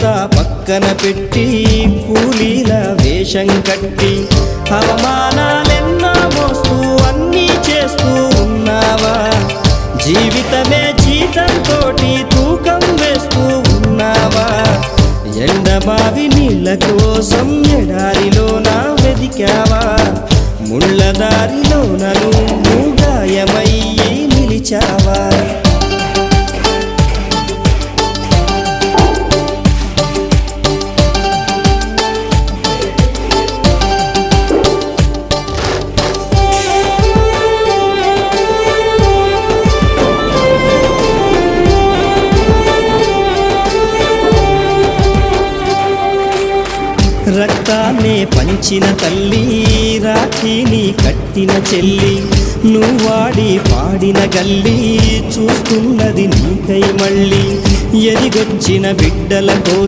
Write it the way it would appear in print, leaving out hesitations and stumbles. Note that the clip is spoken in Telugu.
అంతా పక్కన పెట్టి కూలీల వేషం కట్టి అవమానాలెన్నో మోస్తూ అన్నీ చేస్తూ ఉన్నావా? జీవితమే జీతంతోటి తూకం వేస్తూ ఉన్నావా? ఎండమావి నీళ్ళ కోసం ఎడారిలోన వెదికావా? ముళ్ళదారిలోన నువ్వు గాయమయ్యి నిలిచావా? రక్తాన్నే పంచిన తల్లి, రాఖీని కట్టిన చెల్లి, నువ్వాడి పాడిన గల్లి చూస్తున్నది నీకై మళ్ళీ. ఎదిగొచ్చిన బిడ్డల